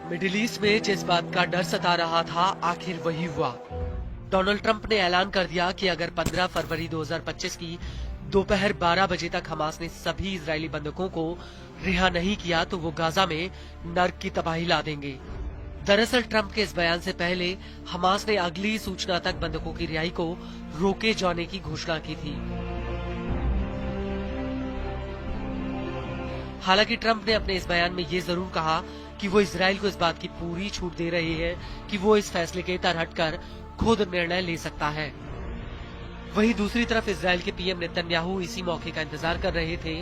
Middle east में जिस बात का डर सता रहा था, आखिर वही हुआ। डोनाल्ड ट्रंप ने ऐलान कर दिया कि अगर 15 फरवरी 2025 की दोपहर 12 बजे तक हमास ने सभी इजरायली बंधकों को रिहा नहीं किया तो वो गाजा में नर्क की तबाही ला देंगे। दरअसल ट्रंप के इस बयान से पहले हमास ने अगली सूचना तक बंधकों की रिहाई को रोके जाने की घोषणा की थी। हालांकि ट्रंप ने अपने इस बयान में ये जरूर कहा कि वो इजराइल को इस बात की पूरी छूट दे रहे हैं कि वो इस फैसले के तर हटकर खुद निर्णय ले सकता है। वहीं दूसरी तरफ इजराइल के पीएम नेतन्याहू इसी मौके का इंतजार कर रहे थे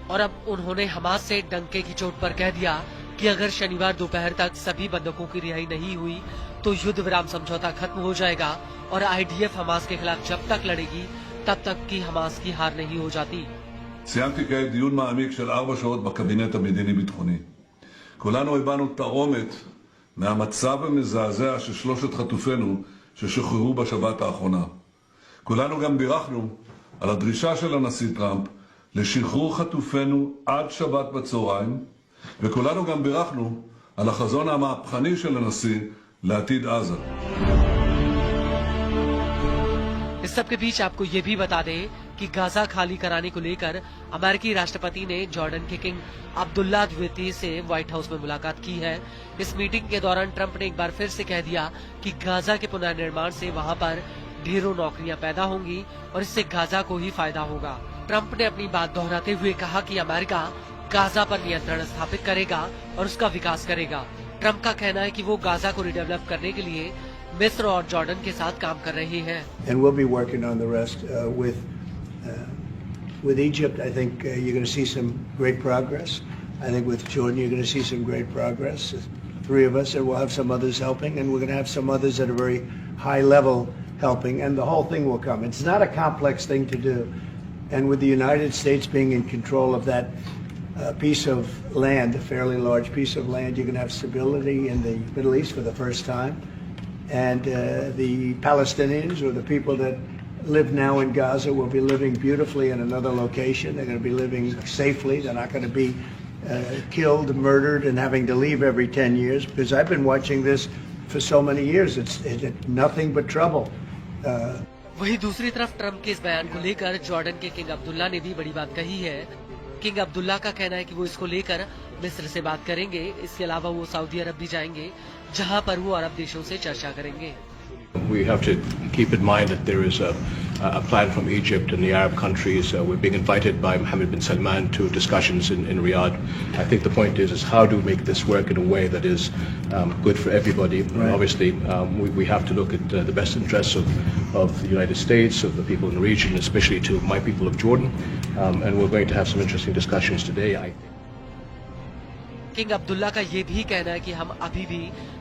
और अब उन्होंने हमास से डंके की चोट पर कह दिया कि अगर शनिवार दोपहर तक सभी बंधकों की रिहाई नहीं हुई तो युद्ध विराम समझौता खत्म हो जाएगा और आईडीएफ हमास के खिलाफ जब तक लड़ेगी तब तक की हमास की हार नहीं हो जाती। סיימתי כעת דיון מעמיק של 4 שעות בקבינט המדיני-ביטחוני. כולנו הבנו תרעומת מהמצב המזעזע של 3 חטופינו ששוחררו בשבת האחרונה. כולנו גם בירכנו על הדרישה של הנשיא טראמפ לשחרור חטופינו עד שבת בצהריים, וכולנו גם בירכנו על החזון המהפכני של הנשיא לעתיד עזה. इस सब के बीच आपको ये भी बता दें कि गाजा खाली कराने को लेकर अमेरिकी राष्ट्रपति ने जॉर्डन के किंग अब्दुल्ला द्वितीय से व्हाइट हाउस में मुलाकात की है। इस मीटिंग के दौरान ट्रंप ने एक बार फिर से कह दिया कि गाजा के पुनर्निर्माण से वहां पर ढेरों नौकरियां पैदा होंगी और इससे गाजा को ही फायदा होगा। ट्रंप ने अपनी बात दोहराते हुए कहा कि अमेरिका गाजा पर नियंत्रण स्थापित करेगा और उसका विकास करेगा। ट्रंप का कहना है कि वो गाजा को रिडेवलप करने के लिए मिस्र और जॉर्डन के साथ काम कर रहे हैं। And we'll be working on the rest with Egypt. I think you're going to see some great progress. I think with Jordan you're going to see some great progress. 3 of us, and we'll have some others helping, and we're going to have some others at a very high level helping, and the whole thing will come. It's not a complex thing to do, and with the United States being in control of that piece of land, a fairly large piece of land, you're going to have stability in the Middle East for the first time. And the Palestinians, or the people that live now in Gaza, will be living beautifully in another location. They're going to be living safely. They're not going to be killed, murdered, and having to leave every 10 years. Because I've been watching this for so many years. It's nothing but trouble. वहीं दूसरी तरफ Trump के इस बयान को लेकर Jordan के king Abdullah ने भी बड़ी बात कही है। किंग अब्दुल्ला का कहना है कि वो इसको लेकर मिस्र से बात करेंगे। इसके अलावा वो सऊदी अरब भी जाएंगे, जहां पर वो अरब देशों से चर्चा करेंगे। We have to keep in mind that there is a plan from Egypt and the Arab countries. We're being invited by Mohammed bin Salman to discussions in Riyadh. I think the point is how to make this work in a way that is good for everybody. Right. Obviously, we have to look at the best interests of the United States, of the people in the region, especially to my people of Jordan. And we're going to have some interesting discussions today, I think. King Abdullah का ये भी कहना है कि हम अभी भी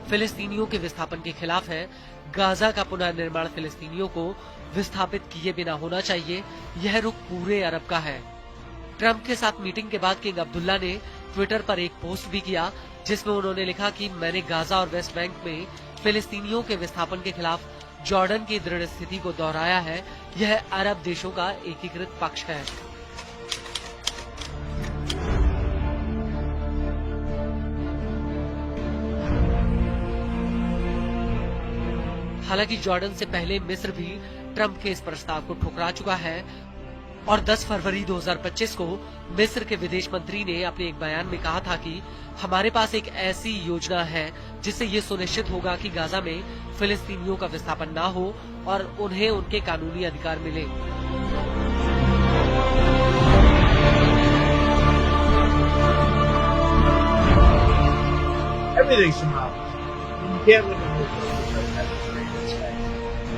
फिलिस्तीनियों के विस्थापन के खिलाफ हैं। गाजा का पुनर्निर्माण फिलिस्तीनियों को विस्थापित किए बिना होना चाहिए। यह रुख पूरे अरब का है। ट्रंप के साथ मीटिंग के बाद किंग अब्दुल्ला ने ट्विटर पर एक पोस्ट भी किया, जिसमें उन्होंने लिखा कि मैंने गाजा और वेस्ट बैंक में फिलिस्तीनियों के विस्थापन के खिलाफ जॉर्डन की दृढ़ स्थिति को दोहराया है। यह अरब देशों का एकीकृत पक्ष है। हालांकि जॉर्डन से पहले मिस्र भी ट्रंप के इस प्रस्ताव को ठुकरा चुका है और 10 फरवरी 2025 को मिस्र के विदेश मंत्री ने अपने एक बयान में कहा था कि हमारे पास एक ऐसी योजना है जिससे ये सुनिश्चित होगा कि गाजा में फिलिस्तीनियों का विस्थापन ना हो और उन्हें उनके कानूनी अधिकार मिले। Everything's about. You can't live in this.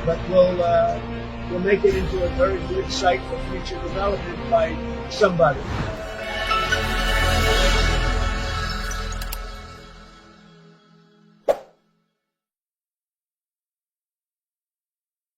But we'll make it into a very good site for future development by somebody.